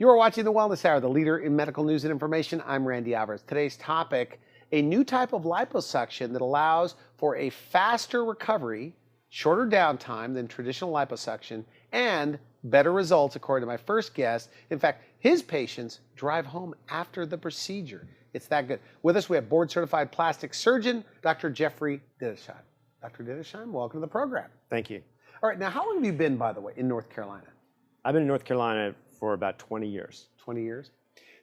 You are watching The Wellness Hour, the leader in medical news and information. I'm Randy Alvarez. Today's topic, a new type of liposuction that allows for a faster recovery, shorter downtime than traditional liposuction, and better results according to my first guest. In fact, his patients drive home after the procedure. It's that good. With us, we have board-certified plastic surgeon, Dr. Jeffrey Ditesheim. Dr. Ditesheim, welcome to the program. Thank you. All right, now how long have you been, by the way, in North Carolina? I've been in North Carolina for about 20 years. 20 years.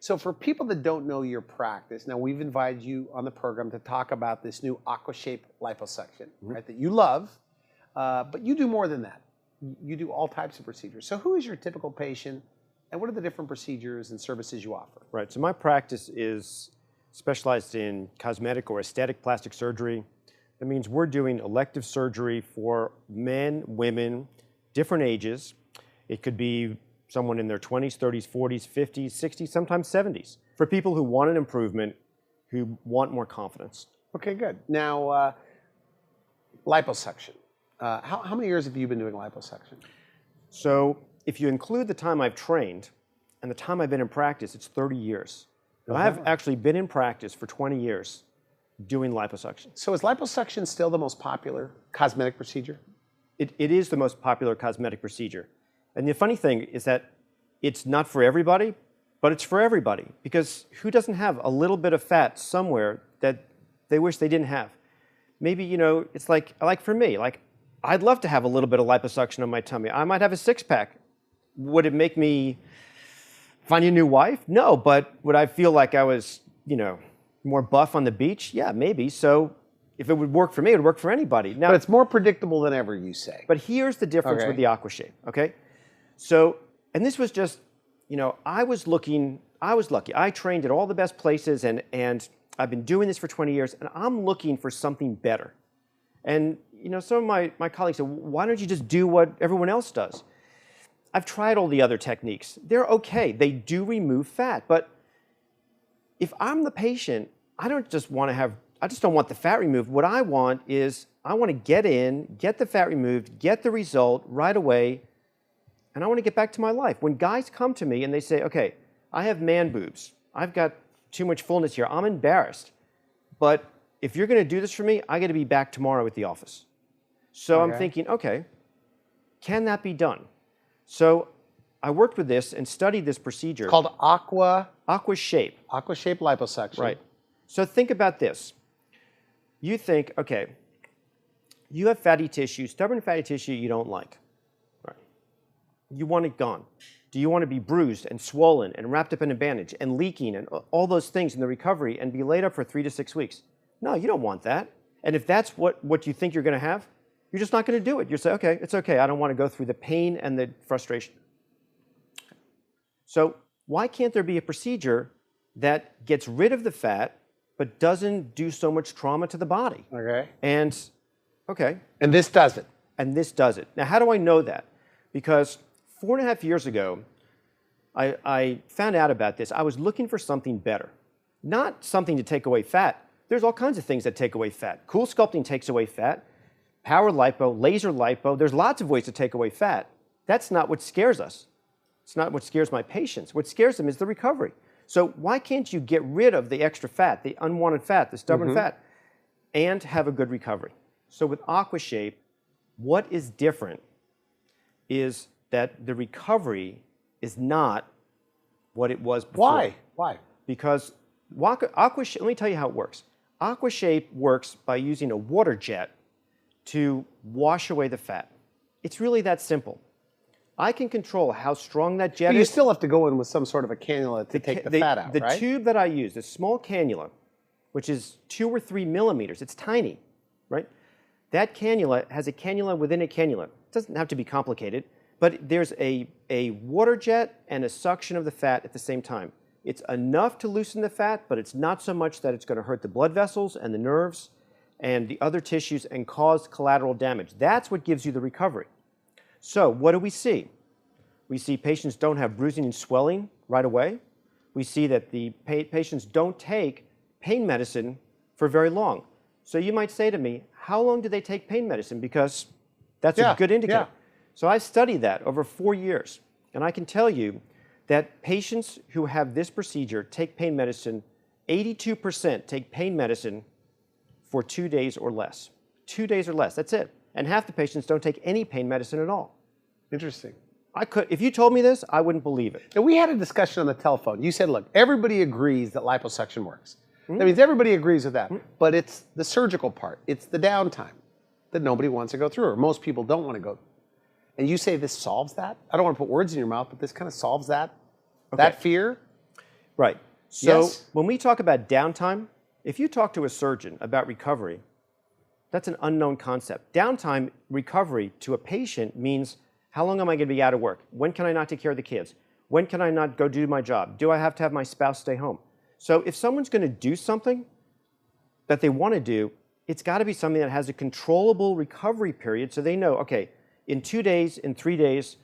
So for people that don't know your practice, now we've invited you on the program to talk about this new AquaShape liposuction, right, that you love, but you do more than that. You do all types of procedures. So who is your typical patient, and what are the different procedures and services you offer? Right, so my practice is specialized in cosmetic or aesthetic plastic surgery. That means we're doing elective surgery for men, women, different ages. It could be someone in their 20s, 30s, 40s, 50s, 60s, sometimes 70s. For people who want an improvement, who want more confidence. Okay, good. Now, liposuction. How many years have you been doing liposuction? So if you include the time I've trained and the time I've been in practice, it's 30 years. Now, I have actually been in practice for 20 years doing liposuction. So is liposuction still the most popular cosmetic procedure? It is the most popular cosmetic procedure. And the funny thing is that it's not for everybody, but it's for everybody. Because who doesn't have a little bit of fat somewhere that they wish they didn't have? Maybe, you know, it's like for me, like I'd love to have a little bit of liposuction on my tummy. I might have a six-pack. Would it make me find a new wife? No, but would I feel like I was, you know, more buff on the beach? Yeah, maybe. So if it would work for me, it would work for anybody. Now, but it's more predictable than ever, you say. But here's the difference with the AquaShape, okay? So, and this was just, you know, I was lucky. I trained at all the best places, and I've been doing this for 20 years, and I'm looking for something better. And, you know, some of my colleagues said, why don't you just do what everyone else does? I've tried all the other techniques. They're okay. They do remove fat. But if I'm the patient, I just don't want the fat removed. What I want is I want to get in, get the fat removed, get the result right away, and I want to get back to my life. When guys come to me and they say, okay, I have man boobs. I've got too much fullness here. I'm embarrassed. But if you're going to do this for me, I got to be back tomorrow at the office. So I'm thinking, okay, can that be done? So I worked with this and studied this procedure. It's called AquaShape. AquaShape Liposuction. Right. So think about this. You think, okay, you have fatty tissue, stubborn fatty tissue you don't like. Right. You want it gone. Do you want to be bruised and swollen and wrapped up in a bandage and leaking and all those things in the recovery and be laid up for 3 to 6 weeks? No, you don't want that. And if that's what you think you're going to have, you're just not going to do it. You say, okay, it's okay. I don't want to go through the pain and the frustration. So why can't there be a procedure that gets rid of the fat but doesn't do so much trauma to the body? Okay. And this does it. And this does it. Now, how do I know that? Because 4.5 years ago, I found out about this. I was looking for something better. Not something to take away fat. There's all kinds of things that take away fat. Cool sculpting takes away fat. Power lipo, laser lipo. There's lots of ways to take away fat. That's not what scares us. It's not what scares my patients. What scares them is the recovery. So why can't you get rid of the extra fat, the unwanted fat, the stubborn fat, and have a good recovery? So with AquaShape, what is different is that the recovery is not what it was before. Why? Because AquaShape, let me tell you how it works. AquaShape works by using a water jet to wash away the fat. It's really that simple. I can control how strong that jet is. But you still have to go in with some sort of a cannula to take the fat out, right? The tube that I use, the small cannula, which is 2 or 3 millimeters, it's tiny, right? That cannula has a cannula within a cannula. It doesn't have to be complicated, but there's a water jet and a suction of the fat at the same time. It's enough to loosen the fat, but it's not so much that it's going to hurt the blood vessels and the nerves and the other tissues and cause collateral damage. That's what gives you the recovery. So what do we see? We see patients don't have bruising and swelling right away. We see that the patients don't take pain medicine for very long. So you might say to me, how long do they take pain medicine? Because that's a good indicator. So I studied that over 4 years. And I can tell you that patients who have this procedure take pain medicine, 82% take pain medicine for 2 days or less. 2 days or less, that's it. And half the patients don't take any pain medicine at all. Interesting. If you told me this, I wouldn't believe it. And we had a discussion on the telephone. You said, look, everybody agrees that liposuction works. That means everybody agrees with that. But it's the surgical part. It's the downtime that nobody wants to go through, or most people don't want to go. And you say this solves that? I don't want to put words in your mouth, but this kind of solves that, that fear? Right. So Yes? when we talk about downtime, if you talk to a surgeon about recovery, that's an unknown concept. Downtime recovery to a patient means, how long am I going to be out of work? When can I not take care of the kids? When can I not go do my job? Do I have to have my spouse stay home? So if someone's going to do something that they want to do, it's got to be something that has a controllable recovery period so they know, okay, in 2 days, in 3 days,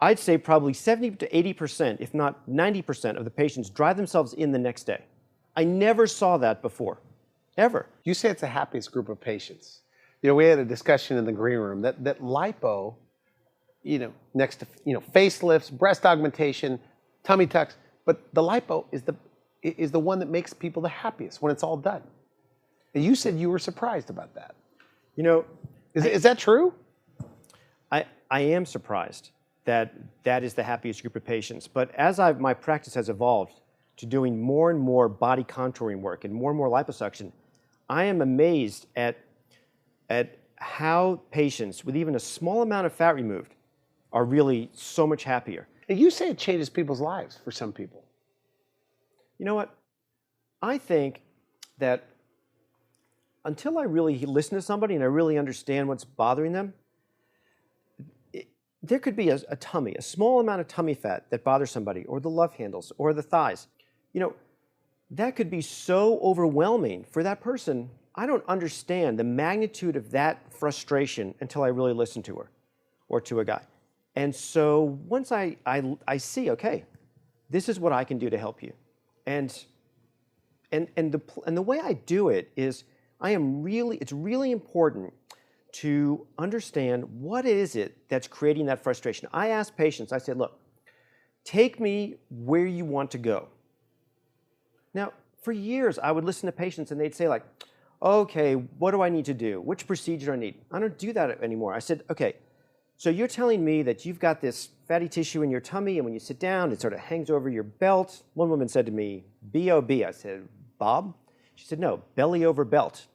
I'd say probably 70 to 80%, if not 90% of the patients drive themselves in the next day. I never saw that before, ever. You say it's the happiest group of patients. You know, we had a discussion in the green room that lipo, next to, facelifts, breast augmentation, tummy tucks, but the lipo is the one that makes people the happiest when it's all done. And you said you were surprised about that. Is that true? I am surprised that that is the happiest group of patients. But as my practice has evolved to doing more and more body contouring work and more liposuction, I am amazed at how patients with even a small amount of fat removed are really so much happier. And you say it changes people's lives for some people. You know what? I think that until I really listen to somebody and I really understand what's bothering them, there could be a small amount of tummy fat that bothers somebody, or the love handles, or the thighs. That could be so overwhelming for that person. I don't understand the magnitude of that frustration until I really listen to her or to a guy. And so once I see, okay, this is what I can do to help you. And the way I do it is it's really important to understand what is it that's creating that frustration. I ask patients, I said, look, take me where you want to go. Now, for years, I would listen to patients and they'd say like, okay, what do I need to do? Which procedure do I need? I don't do that anymore. I said, okay, so you're telling me that you've got this fatty tissue in your tummy and when you sit down, it sort of hangs over your belt. One woman said to me, B-O-B. I said, Bob? She said, no, belly over belt.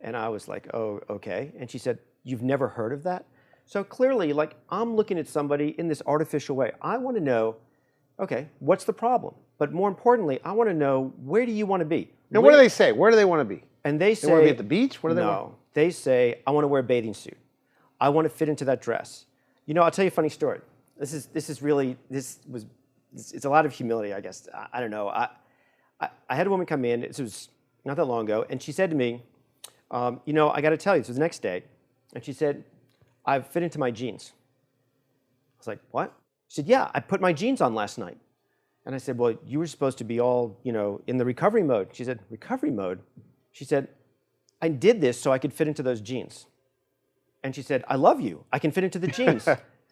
And I was like, oh, okay. And she said, you've never heard of that? So clearly, like, I'm looking at somebody in this artificial way. I want to know, okay, what's the problem? But more importantly, I want to know, where do you want to be? Now, what do they say? Where do they want to be? And they say, want to be at the beach? What do they want? No, they say, I want to wear a bathing suit. I want to fit into that dress. I'll tell you a funny story. It's a lot of humility, I guess. I don't know. I had a woman come in, this was not that long ago, and she said to me, I got to tell you, this was the next day, and she said, I fit into my jeans. I was like, what? She said, yeah, I put my jeans on last night. And I said, well, you were supposed to be all, in the recovery mode. She said, recovery mode? She said, I did this so I could fit into those jeans. And she said, I love you. I can fit into the jeans.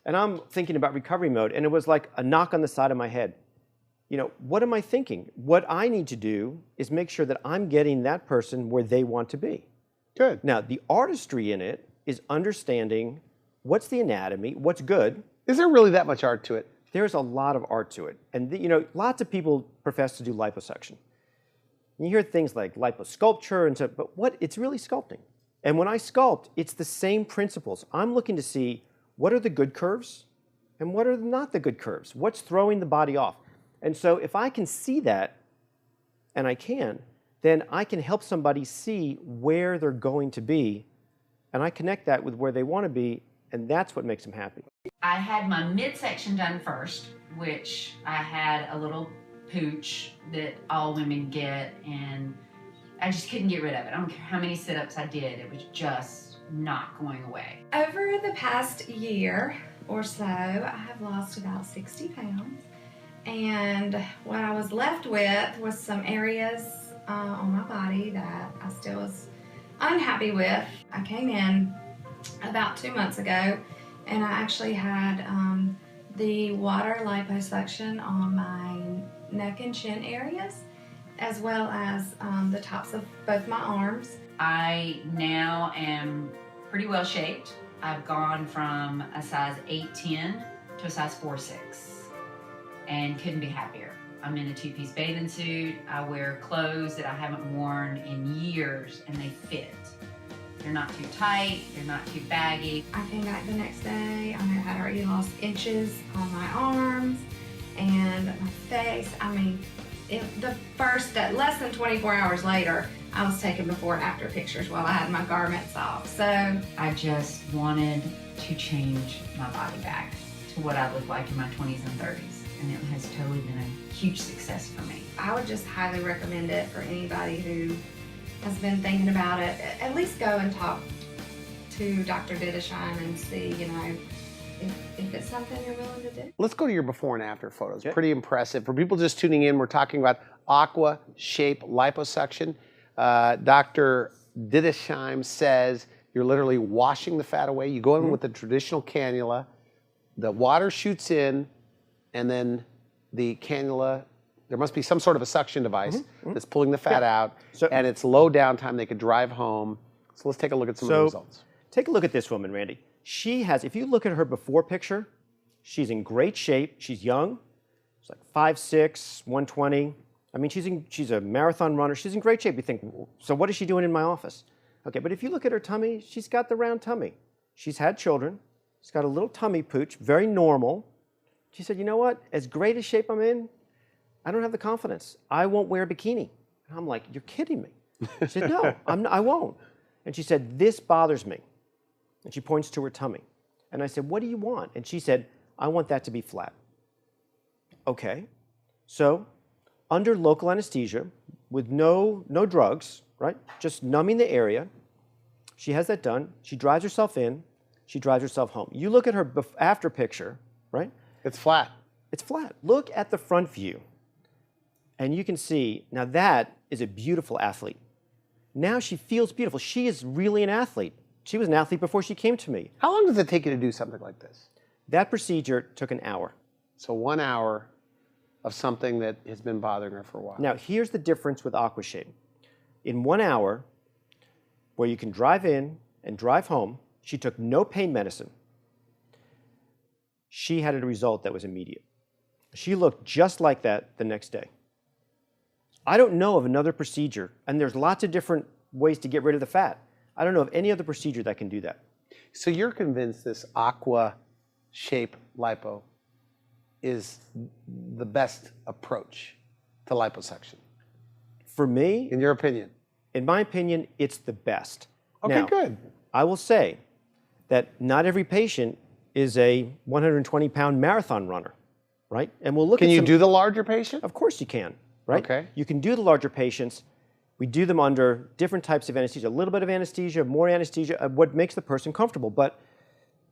And I'm thinking about recovery mode, and it was like a knock on the side of my head. What am I thinking? What I need to do is make sure that I'm getting that person where they want to be. Good. Now, the artistry in it is understanding what's the anatomy, what's good. Is there really that much art to it? There's a lot of art to it. And, lots of people profess to do liposuction. You hear things like liposculpture and stuff, but it's really sculpting. And when I sculpt, it's the same principles. I'm looking to see what are the good curves and what are not the good curves. What's throwing the body off? And so if I can see that, and I can, then I can help somebody see where they're going to be, and I connect that with where they want to be, and that's what makes them happy. I had my midsection done first, which I had a little pooch that all women get, and I just couldn't get rid of it. I don't care how many sit-ups I did, it was just not going away. Over the past year or so, I have lost about 60 pounds. And what I was left with was some areas on my body that I still was unhappy with. I came in about 2 months ago, and I actually had the water liposuction on my neck and chin areas, as well as the tops of both my arms. I now am pretty well shaped. I've gone from a size 8'10" to a size 4'6", and couldn't be happier. I'm in a two-piece bathing suit. I wear clothes that I haven't worn in years, and they fit. They're not too tight, they're not too baggy. I came back the next day. I had already lost inches on my arms and my face. I mean, less than 24 hours later, I was taking before and after pictures while I had my garments off. So I just wanted to change my body back to what I looked like in my 20s and 30s. And it has totally been a huge success for me. I would just highly recommend it for anybody who has been thinking about it. At least go and talk to Dr. Ditesheim and see, if it's something you're willing to do. Let's go to your before and after photos. Okay. Pretty impressive. For people just tuning in, we're talking about AquaShape liposuction. Dr. Ditesheim says you're literally washing the fat away. You go in with the traditional cannula, the water shoots in, and then the cannula, there must be some sort of a suction device that's pulling the fat out, and it's low downtime. They could drive home. So let's take a look at some of the results. Take a look at this woman, Randy. She has, if you look at her before picture, she's in great shape. She's young. She's like 5'6", 120. I mean, she's a marathon runner. She's in great shape. You think, so what is she doing in my office? Okay, but if you look at her tummy, she's got the round tummy. She's had children. She's got a little tummy pooch, very normal. She said, you know what? As great a shape I'm in, I don't have the confidence. I won't wear a bikini. And I'm like, you're kidding me. She said, no, I won't. And she said, this bothers me. And she points to her tummy. And I said, what do you want? And she said, I want that to be flat. Okay. So under local anesthesia, with no drugs, right? Just numbing the area. She has that done. She drives herself in. She drives herself home. You look at her after picture, right? It's flat. It's flat. Look at the front view. And you can see, now that is a beautiful athlete. Now she feels beautiful. She is really an athlete. She was an athlete before she came to me. How long does it take you to do something like this? That procedure took an hour. So 1 hour of something that has been bothering her for a while. Now, here's the difference with AquaShape. In 1 hour, where you can drive in and drive home, she took no pain medicine. She had a result that was immediate. She looked just like that the next day. I don't know of another procedure, and there's lots of different ways to get rid of the fat. I don't know of any other procedure that can do that. So you're convinced this AquaShape lipo is the best approach to liposuction? For me, In your opinion? in my opinion, it's the best. Okay, Now, good. I will say that not every patient is a 120-pound marathon runner, right? And we'll look Can at you some, do the larger patient? Of course you can, right? Okay. You can do the larger patients. We do them under different types of anesthesia, a little bit of anesthesia, more anesthesia, what makes the person comfortable. But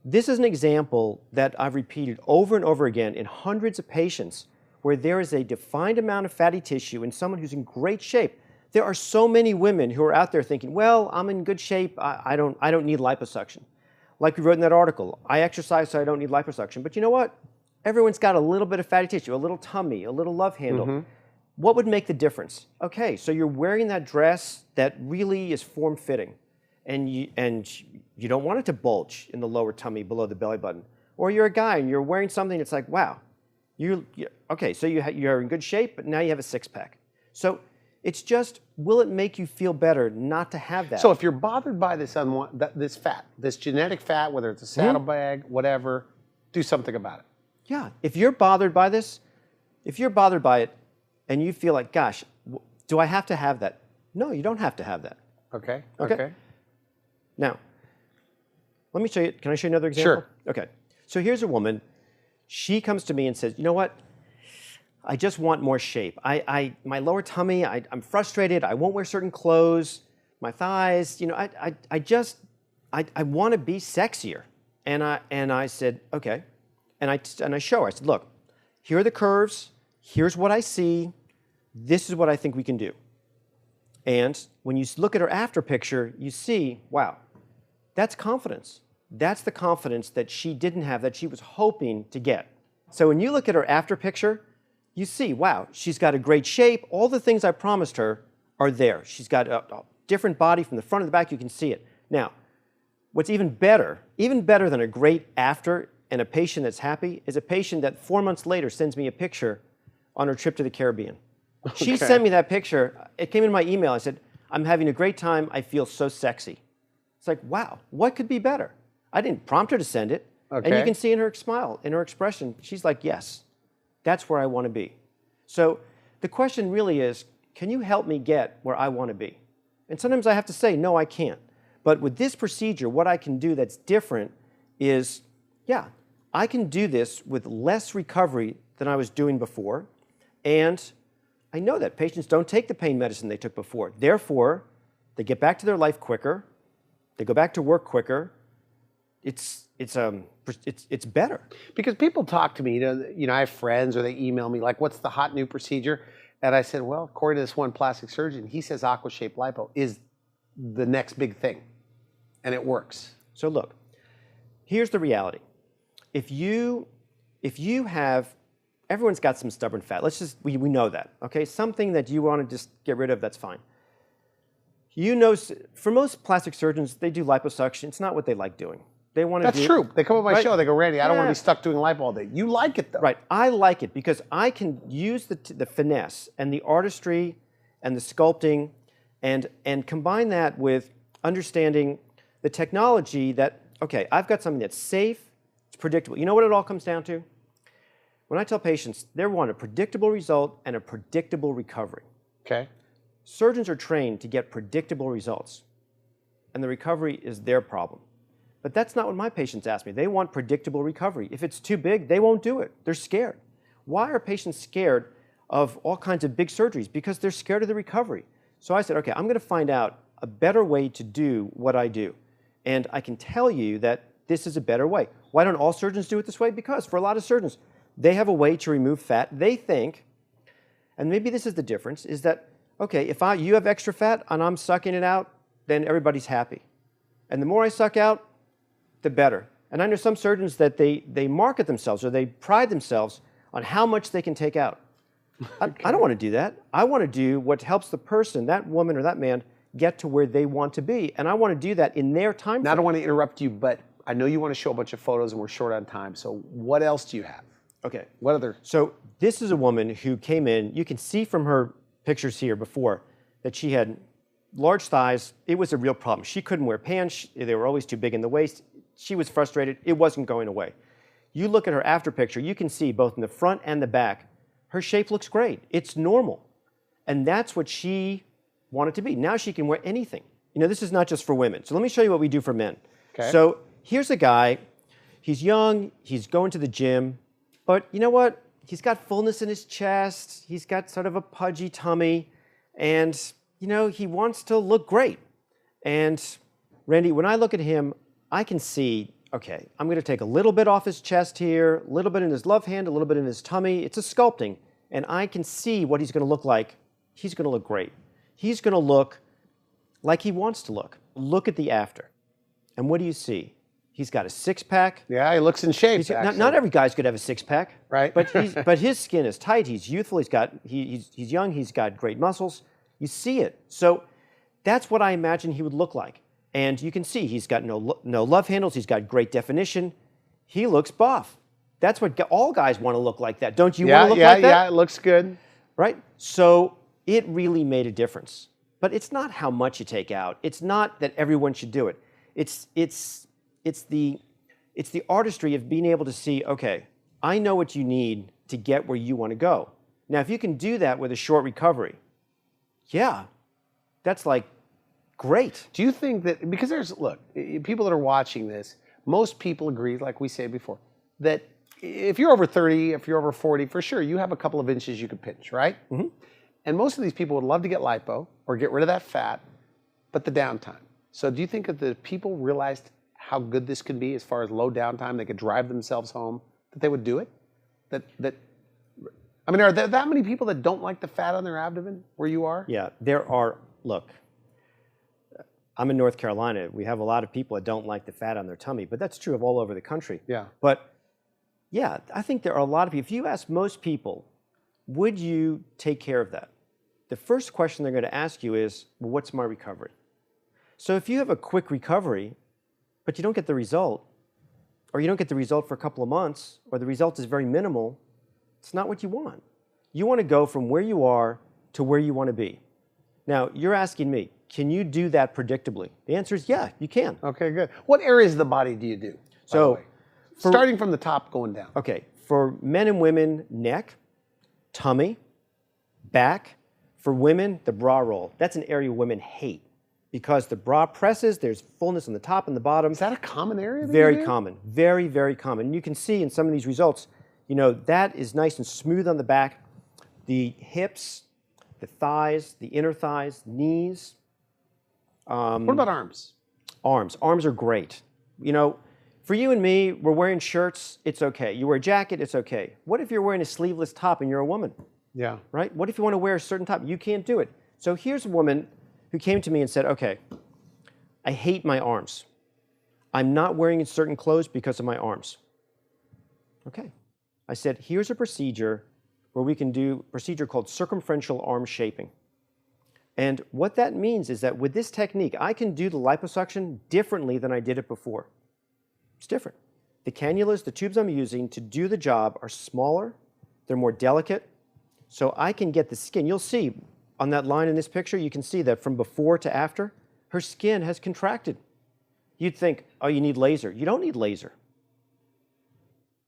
this is an example that I've repeated over and over again in hundreds of patients where there is a defined amount of fatty tissue in someone who's in great shape. There are so many women who are out there thinking, well, I'm in good shape, I don't need liposuction. Like we wrote in that article, I exercise so I don't need liposuction. But you know what? Everyone's got a little bit of fatty tissue, a little tummy, a little love handle. What would make the difference? Okay, so you're wearing that dress that really is form-fitting, and you don't want it to bulge in the lower tummy below the belly button. Or you're a guy and you're wearing something that's like, wow, okay, so you're in good shape, but now you have a six-pack. So it's just, will it make you feel better not to have that? So if you're bothered by this this fat, this genetic fat, whether it's a saddlebag, whatever, do something about it. Yeah, if you're bothered by this, if you're bothered by it and you feel like, gosh, do I have to have that? No, you don't have to have that. Okay. Okay. Now, let me show you, can I show you another example? Sure. Okay, so here's a woman. She comes to me and says, you know what? I just want more shape. My lower tummy, I'm frustrated. I won't wear certain clothes. My thighs, I want to be sexier. And I said, okay. And I show her. I said, look, here are the curves. Here's what I see. This is what I think we can do. And when you look at her after picture, you see, wow, that's confidence. That's the confidence that she didn't have, that she was hoping to get. So when you look at her after picture, you see, wow, she's got a great shape. All the things I promised her are there. She's got a different body from the front to the back. You can see it. Now, what's even better than a great after and a patient that's happy, is a patient that 4 months later sends me a picture on her trip to the Caribbean. Okay. She sent me that picture. It came in my email. I said, I'm having a great time. I feel so sexy. It's like, wow, what could be better? I didn't prompt her to send it. Okay. And you can see in her smile, in her expression, she's like, yes, that's where I want to be. So the question really is, can you help me get where I want to be? And sometimes I have to say, no, I can't. But with this procedure, what I can do that's different is, yeah, I can do this with less recovery than I was doing before. And I know that patients don't take the pain medicine they took before. Therefore, they get back to their life quicker. They go back to work quicker. It's better. Because people talk to me, I have friends or they email me like, what's the hot new procedure? And I said, well, according to this one plastic surgeon, he says AquaShape lipo is the next big thing. And it works. So look, here's the reality. If you have, everyone's got some stubborn fat. We know that, okay? Something that you want to just get rid of, that's fine. You know, for most plastic surgeons, they do liposuction. It's not what they like doing. They want to That's true. They come on my show, they go, Randy, I don't want to be stuck doing lipo all day. You like it, though. Right. I like it because I can use the finesse and the artistry and the sculpting and combine that with understanding the technology that, okay, I've got something that's safe, it's predictable. You know what it all comes down to? When I tell patients, they want a predictable result and a predictable recovery. Okay. Surgeons are trained to get predictable results, and the recovery is their problem. But that's not what my patients ask me. They want predictable recovery. If it's too big, they won't do it. They're scared. Why are patients scared of all kinds of big surgeries? Because they're scared of the recovery. So I said, okay, I'm going to find out a better way to do what I do. And I can tell you that this is a better way. Why don't all surgeons do it this way? Because for a lot of surgeons, they have a way to remove fat. They think, and maybe this is the difference, is that, okay, if you have extra fat and I'm sucking it out, then everybody's happy. And the more I suck out, the better. And I know some surgeons that they market themselves or they pride themselves on how much they can take out. Okay. I don't want to do that. I want to do what helps the person, that woman or that man, get to where they want to be. And I want to do that in their time frame. Now, I don't want to interrupt you, but I know you want to show a bunch of photos and we're short on time. So what else do you have? Okay. What other? So this is a woman who came in. You can see from her pictures here before that she had large thighs. It was a real problem. She couldn't wear pants. They were always too big in the waist. She was frustrated. It wasn't going away. You look at her after picture, you can see both in the front and the back, her shape looks great. It's normal. And that's what she wanted to be. Now she can wear anything. You know, this is not just for women. So let me show you what we do for men. Okay. So here's a guy. He's young. He's going to the gym. But you know what? He's got fullness in his chest. He's got sort of a pudgy tummy. And, you know, he wants to look great. And Randy, when I look at him, I can see, okay, I'm going to take a little bit off his chest here, a little bit in his love hand, a little bit in his tummy. It's a sculpting. And I can see what he's going to look like. He's going to look great. He's going to look like he wants to look. Look at the after. And what do you see? He's got a six-pack. Yeah, he looks in shape. Not every guy's going to have a six-pack. Right. But his skin is tight. He's youthful. He's young. He's got great muscles. You see it. So that's what I imagine he would look like. And you can see he's got no love handles. He's got great definition. He looks buff. That's what all guys want to look like that. Don't you want to look like that? Yeah, it looks good. Right? So it really made a difference. But it's not how much you take out. It's not that everyone should do it. It's the artistry of being able to see, okay, I know what you need to get where you want to go. Now, if you can do that with a short recovery, yeah, that's like great. Do you think that, because look, people that are watching this, most people agree, like we said before, that if you're over 30, if you're over 40, for sure, you have a couple of inches you could pinch, right? Mm-hmm. And most of these people would love to get lipo or get rid of that fat, but the downtime. So do you think that the people realized how good this could be as far as low downtime, they could drive themselves home, that they would do it? I mean, are there that many people that don't like the fat on their abdomen where you are? Yeah, there are. Look, I'm in North Carolina. We have a lot of people that don't like the fat on their tummy, but that's true of all over the country. Yeah. But Yeah, I think there are a lot of people. If you ask most people, would you take care of that? The first question they're going to ask you is, well, what's my recovery? So if you have a quick recovery, but you don't get the result, or you don't get the result for a couple of months, or the result is very minimal, it's not what you want. You want to go from where you are to where you want to be. Now, you're asking me, can you do that predictably? The answer is yeah, you can. Okay, good. What areas of the body do you do? So, starting from the top, going down. Okay, for men and women, neck, tummy, back. For women, the bra roll. That's an area women hate because the bra presses, there's fullness on the top and the bottom. Is that a common area? Very common, very, very common. And you can see in some of these results, you know, that is nice and smooth on the back. The hips, the thighs, the inner thighs, knees. What about arms? Arms. Arms are great. You know, for you and me, we're wearing shirts, it's okay. You wear a jacket, it's okay. What if you're wearing a sleeveless top and you're a woman? Yeah. Right? What if you want to wear a certain top? You can't do it. So here's a woman who came to me and said, okay, I hate my arms. I'm not wearing certain clothes because of my arms. Okay. I said, here's a procedure where we can do a procedure called circumferential arm shaping. And what that means is that with this technique, I can do the liposuction differently than I did it before. It's different. The cannulas, the tubes I'm using to do the job are smaller, they're more delicate, so I can get the skin. You'll see on that line in this picture, you can see that from before to after, her skin has contracted. You'd think, oh, you need laser. You don't need laser.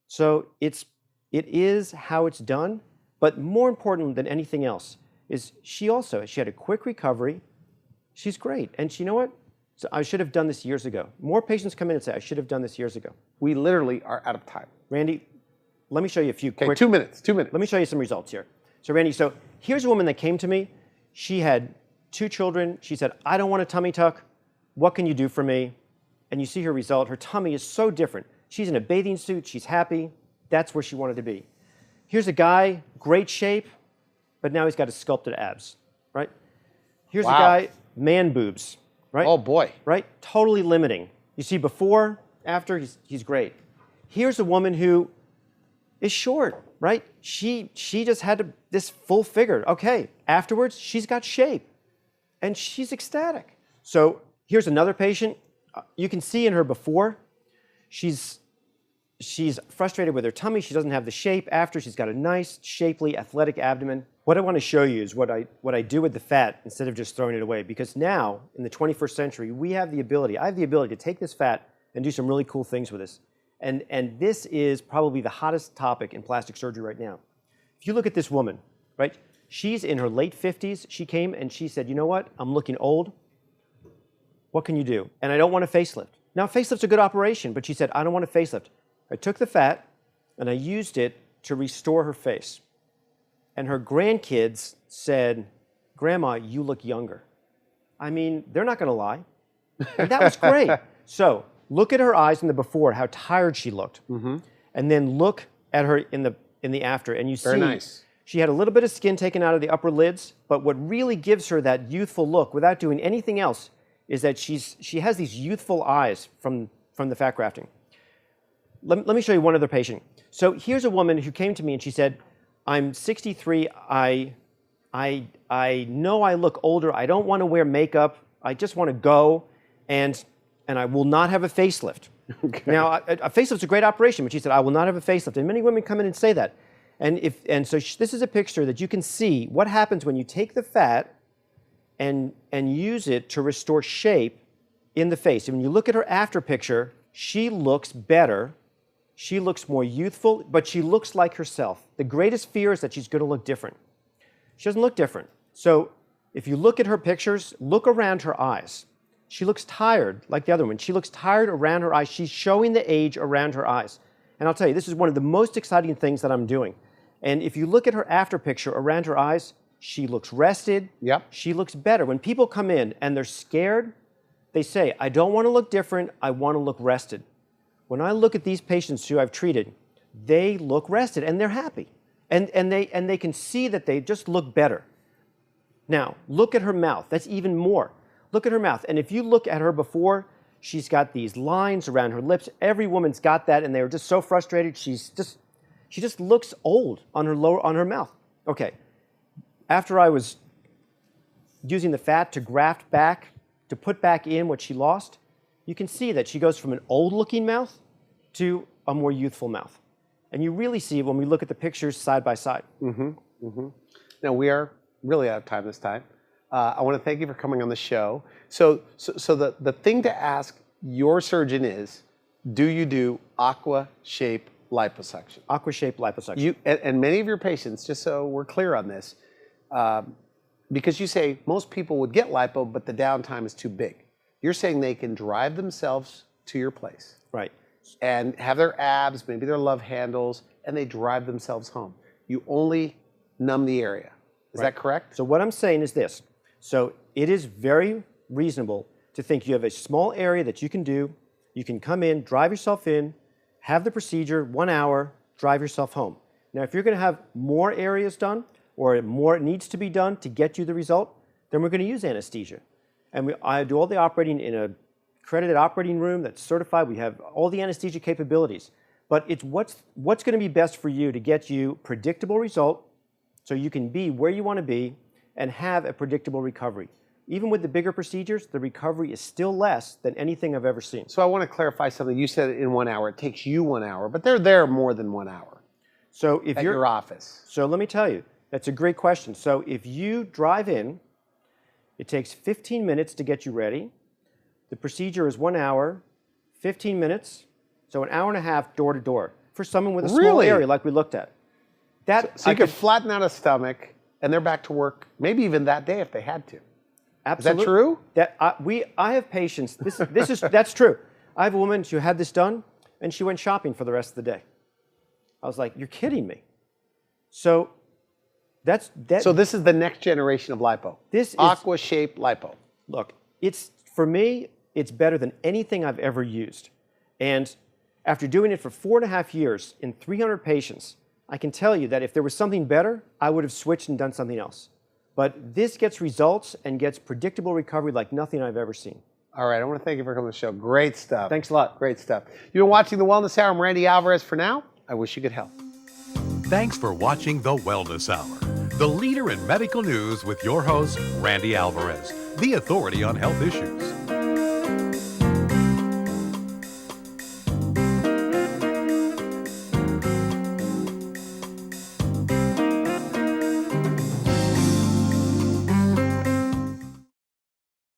So it is how it's done, but more important than anything else is she had a quick recovery. She's great. And you know what? So I should have done this years ago. More patients come in and say, I should have done this years ago. We literally are out of time. Randy, let me show you a few quick... 2 minutes, 2 minutes. Let me show you some results here. So Randy, here's a woman that came to me. She had 2 children. She said, I don't want a tummy tuck. What can you do for me? And you see her result. Her tummy is so different. She's in a bathing suit. She's happy. That's where she wanted to be. Here's a guy, great shape, but now he's got his sculpted abs, right? Here's a guy, man boobs, right? Oh, boy. Right? Totally limiting. You see before, after, he's great. Here's a woman who is short, right? She just had this full figure. Okay, afterwards, she's got shape, and she's ecstatic. So here's another patient. You can see in her before, she's frustrated with her tummy. She doesn't have the shape. After, she's got a nice, shapely, athletic abdomen. What I want to show you is what I do with the fat instead of just throwing it away. Because now, in the 21st century, I have the ability to take this fat and do some really cool things with this. And this is probably the hottest topic in plastic surgery right now. If you look at this woman, right? She's in her late 50s. She came and she said, you know what? I'm looking old. What can you do? And I don't want a facelift. Now, a facelift's a good operation, but she said, I don't want a facelift. I took the fat and I used it to restore her face. And her grandkids said, Grandma, you look younger. I mean, they're not going to lie. And that was great. So look at her eyes in the before, how tired she looked. Mm-hmm. And then look at her in the after. And you see, nice. She had a little bit of skin taken out of the upper lids. But what really gives her that youthful look without doing anything else is that she has these youthful eyes from the fat grafting. Let me show you one other patient. So here's a woman who came to me and she said, I'm 63, I know I look older, I don't want to wear makeup, I just want to go, and I will not have a facelift. Okay. Now, a facelift's a great operation, but she said, I will not have a facelift. And many women come in and say that. And so this is a picture that you can see what happens when you take the fat and use it to restore shape in the face. And when you look at her after picture, she looks better. She looks more youthful, but she looks like herself. The greatest fear is that she's going to look different. She doesn't look different. So if you look at her pictures, look around her eyes. She looks tired, like the other one. She looks tired around her eyes. She's showing the age around her eyes. And I'll tell you, this is one of the most exciting things that I'm doing. And if you look at her after picture around her eyes, she looks rested. Yep. She looks better. When people come in and they're scared, they say, I don't want to look different, I want to look rested. When I look at these patients who I've treated, they look rested and they're happy. And they can see that they just look better. Now, look at her mouth. That's even more. Look at her mouth. And if you look at her before, She's got these lines around her lips. Every woman's got that, and they were just so frustrated. She just looks old on her mouth. Okay, after I was using the fat to graft back, to put back in what she lost, you can see that she goes from an old-looking mouth to a more youthful mouth. And you really see when we look at the pictures side by side. Now, we are really out of time this time. I want to thank you for coming on the show. So the thing to ask your surgeon is, do you do AquaShape liposuction? AquaShape liposuction. And many of your patients, just so we're clear on this, because you say most people would get lipo, but the downtime is too big. You're saying they can drive themselves to your place. Right. And have their abs, maybe their love handles, and they drive themselves home. You only numb the area. Is that correct? So what I'm saying is this. So it is very reasonable to think you have a small area that you can do. You can come in, drive yourself in, have the procedure, 1 hour, drive yourself home. Now, if you're going to have more areas done or more needs to be done to get you the result, then we're going to use anesthesia. And I do all the operating in a accredited operating room that's certified. We have all the anesthesia capabilities. But it's what's going to be best for you to get you predictable result so you can be where you want to be and have a predictable recovery. Even with the bigger procedures, the recovery is still less than anything I've ever seen. So I want to clarify something. You said in 1 hour. It takes you 1 hour, but they're there more than 1 hour. So if at you're your office. So let me tell you, that's a great question. So if you drive in, it takes 15 minutes to get you ready. The procedure is 1 hour, 15 minutes, so an hour and a half door to door for someone with a small area like we looked at. So you could flatten out a stomach and they're back to work, maybe even that day if they had to. Absolutely. Is that true? I have patients. That's true. I have a woman who had this done and she went shopping for the rest of the day. I was like, you're kidding me. So So this is the next generation of lipo. This is AquaShape lipo. Look, for me, it's better than anything I've ever used. And after doing it for 4.5 years in 300 patients, I can tell you that if there was something better, I would have switched and done something else. But this gets results and gets predictable recovery like nothing I've ever seen. All right, I want to thank you for coming to the show. Great stuff. Thanks a lot. Great stuff. You've been watching The Wellness Hour. I'm Randy Alvarez. For now, I wish you good health. Thanks for watching The Wellness Hour, the leader in medical news with your host, Randy Alvarez, the authority on health issues.